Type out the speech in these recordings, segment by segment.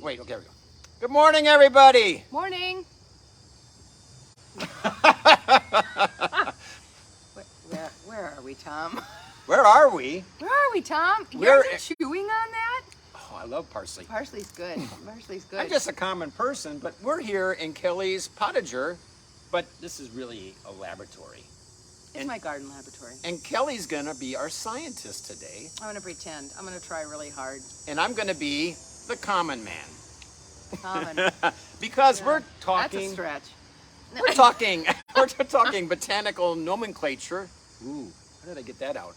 Wait, okay, there we go. Good morning, everybody. Morning. Where are we, Tom? Where are we? Where are we, Tom? We're- You're chewing on that? Oh, I love parsley. Parsley's good. Parsley's good. I'm just a common person, but we're here in Kelly's potager, but this is really a laboratory. It's my garden laboratory. And Kelly's gonna be our scientist today, I'm going to pretend. I'm going to try really hard. and I'm gonna be the common man. Common. Because Yeah, we're That's a talking, stretch. we're talking botanical nomenclature. Ooh, how did I get that out?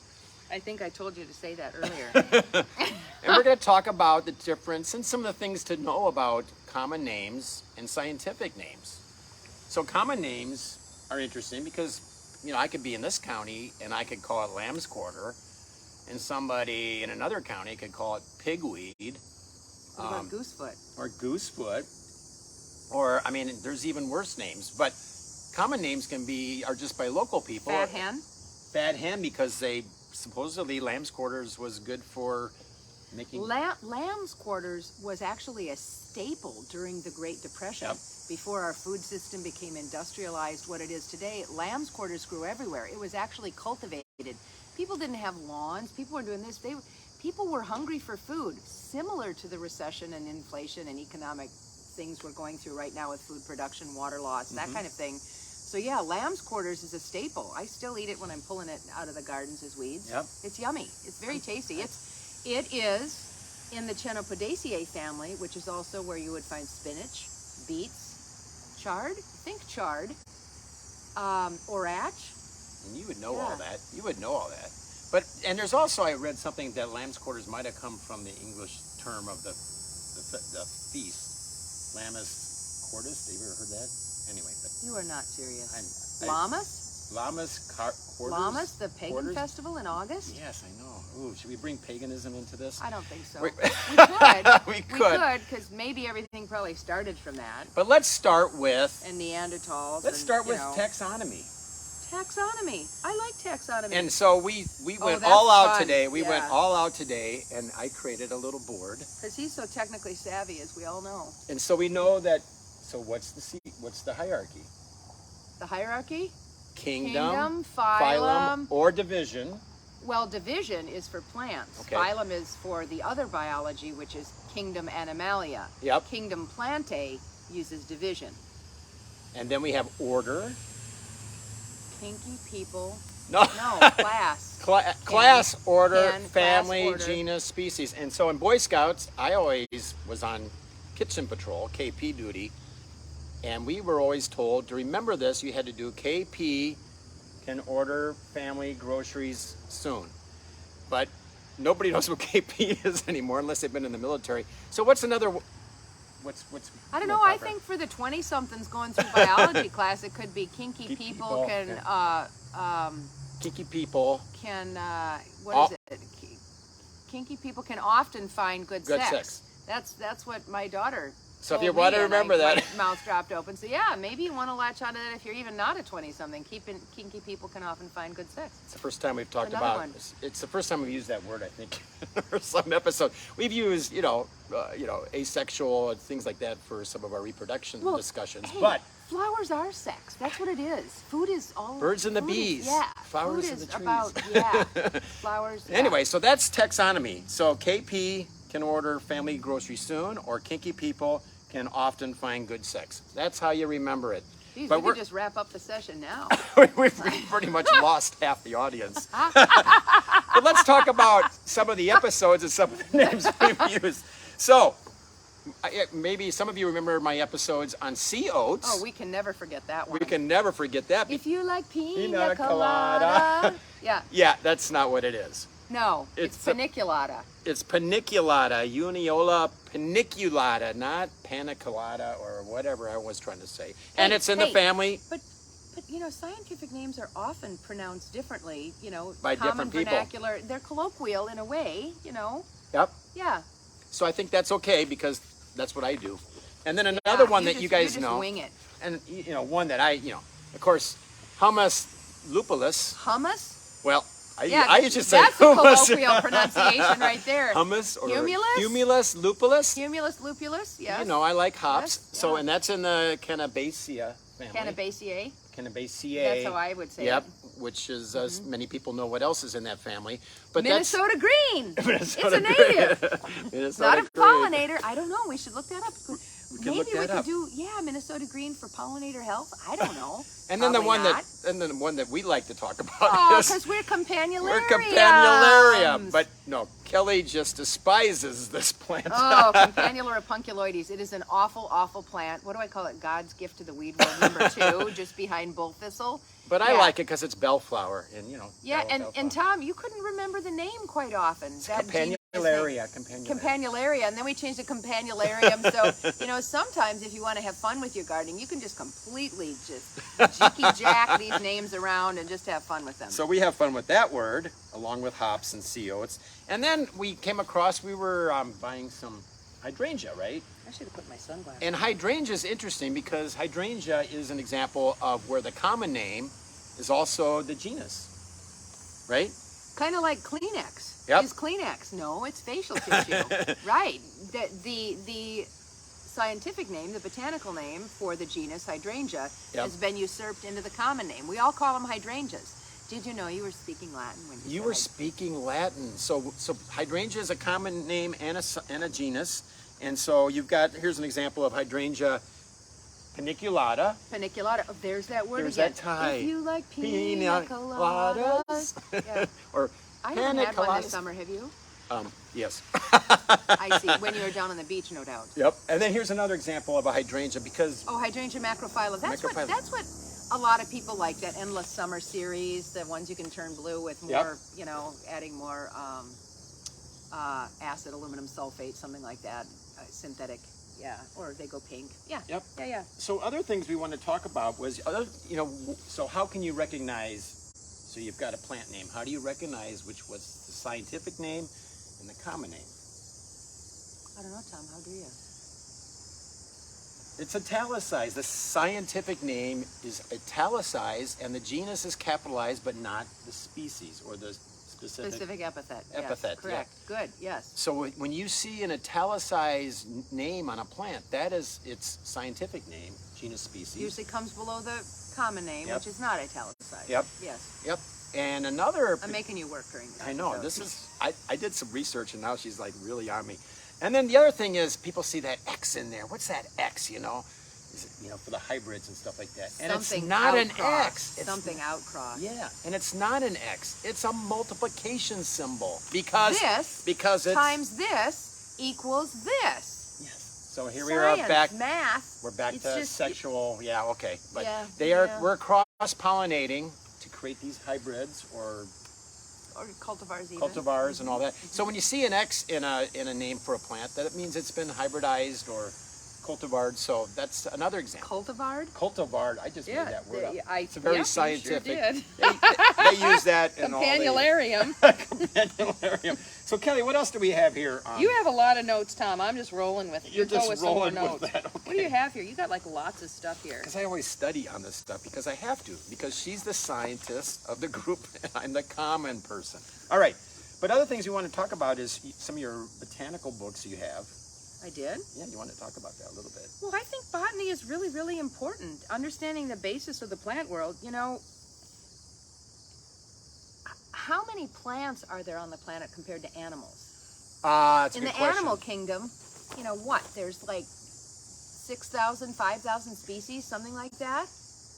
I think I told you to say that earlier. And we're going to talk about the difference and some of the things to know about common names and scientific names. So common names are interesting because, you know, I could be in this county and I could call it lamb's quarter, and somebody in another county could call it pigweed. What about goosefoot? Or goosefoot. Or, I mean, there's even worse names, but common names are just by local people. Fat hen? Fat hen, because supposedly lamb's quarters was good for making... Lamb's quarters was actually a staple during the Great Depression. Yep. Before our food system became industrialized what it is today, lamb's quarters grew everywhere. It was actually cultivated. People didn't have lawns. People were doing this. People were hungry for food, similar to the recession and inflation and economic things we're going through right now with food production, water loss, that kind of thing. So yeah, lamb's quarters is a staple. I still eat it when I'm pulling it out of the gardens as weeds. Yep. It's yummy. It's very tasty. It is in the Chenopodiaceae family, which is also where you would find spinach, beets, chard, orach. And you would know Yeah. all that. You would know all that. But, and there's also, I read something that lamb's quarters might have come from the English term of the feast. Lammas quartus, have you ever heard that? Anyway, but You are not serious. Lammas quarters? Lammas, the pagan quarters? festival in August? Yes, I know. Ooh, should we bring paganism into this? I don't think so. We- We We could. could. Because maybe everything probably started from that. But let's start with, And Neanderthals. let's start with taxonomy. taxonomy. Taxonomy. I like taxonomy. And so we went that's all out fun. today. We went Yeah. all out today, and I created a little board. Because he's so technically savvy, as we all know. And so we know that, so what's the hierarchy? The hierarchy? Kingdom, phylum. or division. Well, division is for plants. Okay. Phylum is for the other biology, which is kingdom Animalia. Yep. Kingdom Plantae uses division. And then we have order. Kinky people. No. No, class. Class, order, Can, class, family, order. genus, species. And so in Boy Scouts, I always was on kitchen patrol, KP duty, and we were always told to remember this, you had to do KP, can order family groceries soon. But nobody knows what KP is anymore unless they've been in the military. So what's another, what's I don't more know. I proper? think for the 20-somethings going through biology class, it could be kinky Kinky people people, Kinky people, what is it? Kinky people can often find good Good sex. sex. That's what my daughter. So if you told want to me, and remember my that. mouth dropped open. So yeah, maybe you want to latch onto that if you're even not a 20-something. Kinky people can often find good sex. It's the first time we've talked Another about. one. It's the first time we've used that word, I think, for some episode. We've used, asexual and things like that for some of our reproduction discussions. Hey, But flowers are sex. That's what it is. Food is all. Birds and the food is- bees. Yeah. Flowers food and is the trees. about flowers. yeah. anyway, so that's taxonomy. So KP can order family groceries soon, or kinky people can often find good sex. That's how you remember it. Geez, But we could just wrap up the session now. we've pretty much lost half the audience. But let's talk about some of the episodes and some of the names we've used. So, maybe some of you remember my episodes on sea oats. Oh, we can never forget that one. We can never forget that. If you like pina Pina colada. colada. Yeah. Yeah, that's not what it is. No, it's It's a- paniculata. It's paniculata, Uniola paniculata, not panna colada or whatever I was trying to say. And it's in the family. But scientific names are often pronounced differently. By common different people. vernacular. They're colloquial in a way. Yep. Yeah. So I think that's okay because that's what I do. And then another one that you guys just know. Wing it. And one that of course, hummus lupulus. Hummus. Well, I used to say that's the humus. colloquial pronunciation right there. Hummus or Humulus? lupulus. Cumulus lupulus, yes. You know, I like hops. Yes, So, yeah. and that's in the Cannabaceae family. Cannabaceae. Cannabaceae. That's how I would say Yep, it. which is many people know what else is in that family. But Minnesota green. Minnesota It's a native. Minnesota Not a green. pollinator. I don't know. We should look that up. We can Maybe look we that could up. do Minnesota green for pollinator health. I don't know. And then the Probably one not. that we like to talk about Oh, is because we're campanulariums. we're campanularia. But no, Kelly just despises this plant. Oh, Campanula rapunculoides. It is an awful, awful plant. What do I call it? God's gift to the weed world, number 2, just behind bull thistle. But I Yeah. like it because it's bellflower, and you know. Yeah, and bellflower. Tom, you couldn't remember the name quite often. That genus name. Campanularia. Campanularia, and then we changed to campanularium. So, you know, sometimes if you want to have fun with your gardening, you can just completely just jicky-jack these names around and just have fun with them. So we have fun with that word, along with hops and sea oats. And then we came across, we were buying some hydrangea, right? I should have put my sunglasses. And hydrangea is interesting because hydrangea is an example of where the common name is also the genus, right? Kind of like Kleenex. Yep. Is Kleenex? No, it's facial tissue. Right. The scientific name, the botanical name for the genus hydrangea has been usurped into the common name. We all call them hydrangeas. Did you know you were speaking Latin when you You said were speaking Latin. So hydrangea is a common name and a genus. And so you've got, here's an example of hydrangea paniculata. Paniculata. Oh, there's that word There's again. that tie. If you like Pina pina coladas. coladas. Yeah. Or I haven't had one coladas. this summer, have you? Yes. I see. When you were down on the beach, no doubt. Yep. And then here's another example of a hydrangea because Oh, hydrangea macrophylla. That's Macrophylla. that's what a lot of people like, that endless summer series, the ones you can turn blue with more, you know, adding more acid, aluminum sulfate, something like that, synthetic. Yeah, or they go pink. Yeah. Yep. Yeah. So other things we want to talk about was so how can you recognize, so you've got a plant name, how do you recognize which was the scientific name and the common name? I don't know, Tom. How do you? It's italicized. The scientific name is italicized and the genus is capitalized, but not the species or the specific epithet. epithet, Yes, correct. Good. Yes. So when you see an italicized name on a plant, that is its scientific name, genus, species. Usually comes below the common name, Yep. which is not italicized. Yep. Yes. Yep. And another... I'm making you work during this. I know, episode. this is... I did some research and now she's like really on me. And then the other thing is people see that X in there. What's that X, you know? Is it, you know, for the hybrids and stuff like that. And something it's not an outcross. X. It's Something outcross. Yeah, and it's not an X. It's a multiplication symbol because This it's times this equals this. yes. So here Science, we are back. math. We're back it's to just, sexual. Yeah, okay. But Yeah, they are. yeah. We're cross-pollinating to create these hybrids or Or cultivars even. cultivars and all that. So when you see an X in a name for a plant, that means it's been hybridized or cultivared. So that's another example. Cultivar? Cultivar. I just made that word up. It's a yeah, very you scientific. Sure did. They use that in all the Campanularium. Campanularium. So Kelly, what else do we have here? You have a lot of notes, Tom. I'm just rolling with it. You're You go just with some more rolling notes. with that. What do you have here? You got like lots of stuff here. Because I always study on this stuff because I have to. Because she's the scientist of the group and I'm the common person. All right. But other things we want to talk about is some of your botanical books you have. I did? Yeah, you want to talk about that a little bit. Well, I think botany is really, really important. Understanding the basis of the plant world. You know, how many plants are there on the planet compared to animals? That's a In good the question. animal kingdom, you know what? There's like 6,000, 5,000 species, something like that.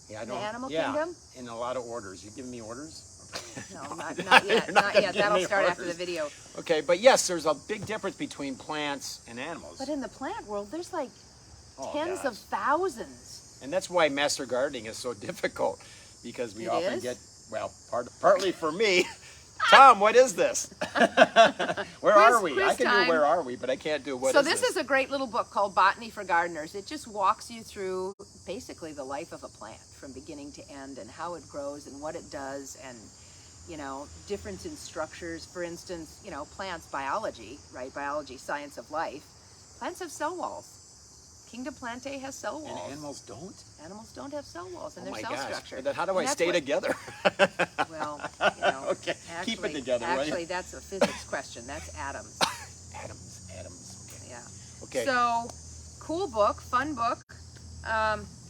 Yeah, I in the don't, animal yeah, kingdom? in a lot of orders. You giving me orders? No, not yet. You're Not gonna yet. give That'll me start after orders. the video. Okay, but yes, there's a big difference between plants and animals. But in the plant world, there's like Oh, tens gosh. of thousands. And that's why master gardening is so difficult, because we It often is? get, well, partly for me. Tom, what is this? Where are we? I quiz can time. do where are we, but I can't do what So is this is a great little book called Botany for Gardeners. It just walks you through basically the life of a plant from beginning to end and how it grows and what it does and, you know, difference in structures. For instance, you know, plants biology, right? Biology, science of life. Plants have cell walls. Kingdom Plantae has cell walls. And animals don't? Animals don't have cell walls in Oh their my cell gosh. structure. Then how do And I that's stay what- together? Well, Okay, keep it together, will you? Actually, that's a physics question. That's atoms. Atoms. Okay. Yeah. Okay. So, cool book, fun book.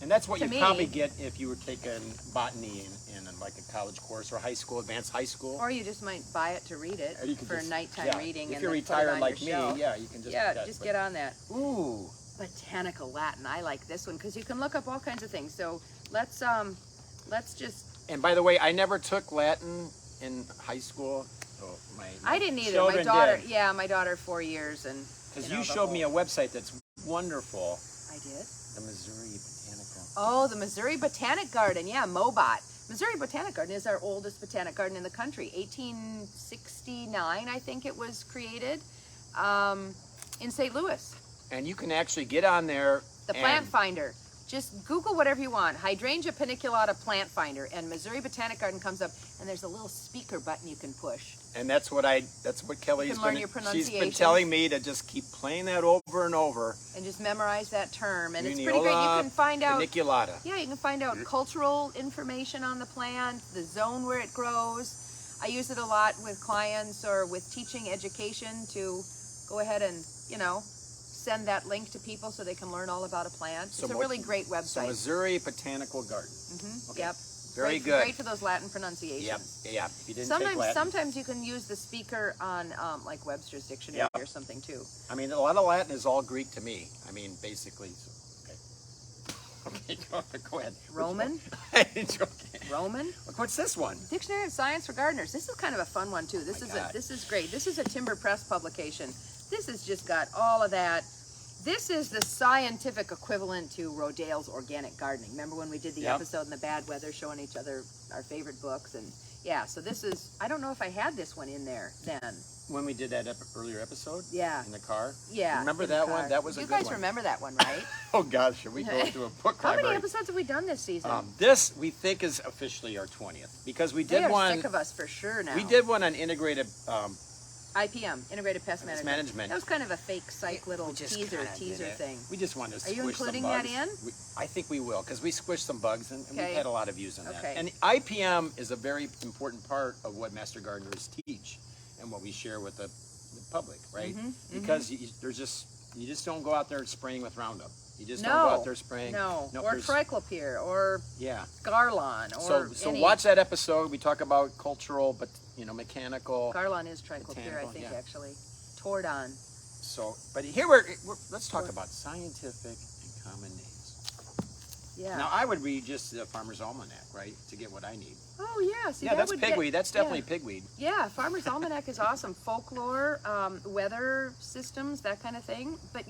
And that's what to you me- probably get if you were taking botany in like a college course or high school, advanced high school. Or you just might buy it to read it Or you could for just- nighttime yeah, reading. If and you're then put it retired on like your me, shelf. yeah, you can just Yeah, do that, just but- get on that. Ooh. Botanical Latin. I like this one because you can look up all kinds of things. So let's just. And by the way, I never took Latin in high school. So my I didn't either. My children daughter, did. yeah, my daughter 4 years and. Because know, you the showed me a whole- website that's wonderful. I did. The Missouri Botanical. Oh, the Missouri Botanic Garden. Yeah, Mobot. Missouri Botanic Garden is our oldest botanic garden in the country. 1869, I think it was created, in St. Louis. And you can actually get on there. The and- Plant Finder. Just Google whatever you want. Hydrangea paniculata Plant Finder, and Missouri Botanic Garden comes up, and there's a little speaker button you can push. And that's what Kelly's learn been. your She's been pronunciations. telling me to just keep playing that over and over. And just memorize that term, and it's pretty great. You Uniola can find out. paniculata. Yeah, you can find out cultural information on the plant, the zone where it grows. I use it a lot with clients or with teaching education to go ahead and, send that link to people so they can learn all about a plant. So It's a what- really great So website. Missouri Botanical Garden. Okay. Yep. Very Great- good. Great for those Latin pronunciations. Yeah. If you didn't take Latin. Sometimes you can use the speaker on like Webster's dictionary Yeah. or something too. I mean, a lot of Latin is all Greek to me. I mean, basically. Okay, go ahead. Roman? I'm joking. Roman? Look, what's this one? Dictionary of Science for Gardeners. This is kind of a fun one too. This is great. This is a Timber Press publication. This has just got all of that. This is the scientific equivalent to Rodale's Organic Gardening. Remember when we did the Yep. episode in the bad weather showing each other our favorite books? And yeah, so this is, I don't know if I had this one in there then. When we did that earlier episode? Yeah. In the car? Yeah. Remember in the that car. one? That was a You good guys one. remember that one, right? Oh gosh, should we go to a book How many library? episodes have we done this season? This we think is officially our 20th because we they did are one. sick of us for sure now. We did one on integrated. IPM, Integrated Pest Management. Management. That was kind of a fake psych little we just teaser kinda did it. thing. We just wanted to Are you squish including some that bugs. in? I think we will because we squished some bugs and Okay. we've had a lot of views on that. Okay. And IPM is a very important part of what master gardeners teach and what we share with the public, right? Because you just don't go out there spraying with Roundup. You just don't go out there spraying. No, or there's- triclopyr, or Yeah. Garlon, or So any. watch that episode. We talk about cultural, but mechanical. Garlon is triclopyr, I Botanical, think, yeah. actually. Tordon. So, but here let's talk about scientific and common names. Yeah. Now I would read just the Farmer's Almanac, right, to get what I need. Oh yeah, see Yeah, that that's would pigweed. That's definitely yeah. pigweed. Yeah, Farmer's Almanac is awesome. Folklore, weather systems, that kind of thing. But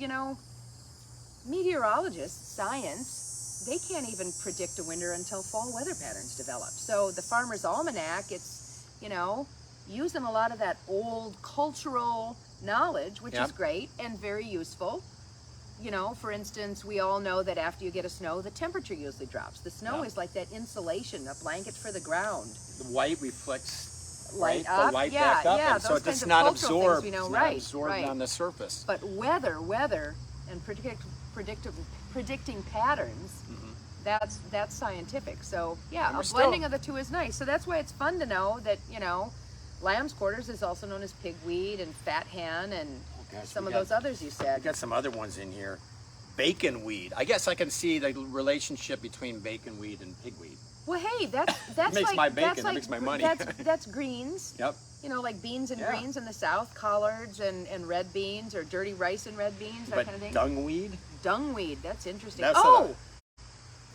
meteorologists, science, they can't even predict a winter until fall weather patterns develop. So the Farmer's Almanac, it's, using a lot of that old cultural knowledge, which is Yep. great and very useful. For instance, we all know that after you get a snow, the temperature usually drops. The snow Yeah. is like that insulation, a blanket for the ground. The white reflects Light the up, light yeah, back up, yeah, and so those it kinds does of not cultural things absorb. we know, It's right, not absorbed right. on the surface. But weather, and predicting patterns, that's scientific. So yeah, And we're a blending of the two is nice. So that's why it's fun to know that lamb's quarters is also known as pigweed and fat hen and gosh, some we of got- those others you I said. got some other ones in here. Bacon weed. I guess I can see the relationship between bacon weed and pigweed. Well, hey, that's makes like my bacon, that's it like makes my money. That's greens. Yep. Like beans and Yeah. greens in the South, collards and red beans, or dirty rice and red beans, that But kind of thing. dungweed. Dungweed, that's interesting. That's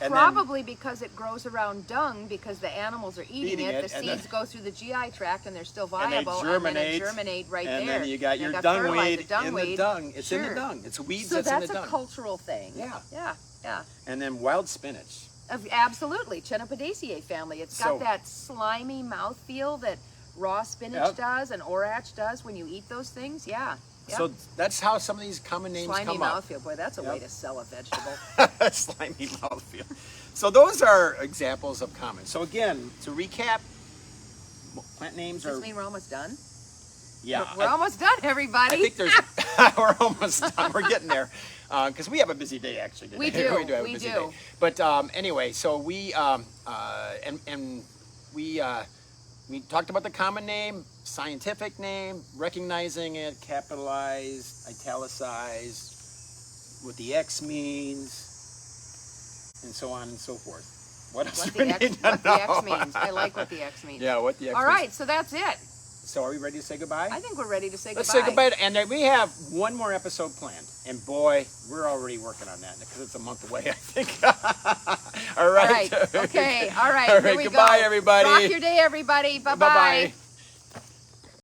and Probably because it grows around dung, because the animals are eating Eating it. it, The and seeds then- go through the GI tract and they're still And they viable, and then it germinate, germinate right and there. then you got your fertilizer, dungweed in the dung. It's in the Sure. dung. It's weeds So that's in that's the a dung. cultural thing. Yeah. Yeah. And then wild spinach. Absolutely, Chenopodiaceae family. It's got So- that slimy mouthfeel that raw spinach Yep. does and orach does when you eat those things. Yeah. So that's how some of these common names slimy come up. mouthfeel. Boy, that's a way Yep. to sell a vegetable. Slimy mouthfeel. So those are examples of common. So again, to recap, plant names Does are this mean we're almost done? yeah. We're almost done, everybody. I think there's we're almost done. We're getting there. because we have a busy day actually today. We do, have a we busy do. day. But anyway, so we we talked about the common name, scientific name, recognizing it, capitalized, italicized, what the X means, and so on and so forth. What else What do we the need X, to what the know? X means. I like what the X means. Yeah, what the X All means. right, so that's it. So are we ready to say goodbye? I think we're ready to say Let's goodbye. say goodbye. And then we have one more episode planned. And boy, we're already working on that because it's a month away, I think. All right. All right. Okay. All right. All Here right. we Goodbye, go. everybody. Rock your day, everybody. Bye-bye. Bye-bye.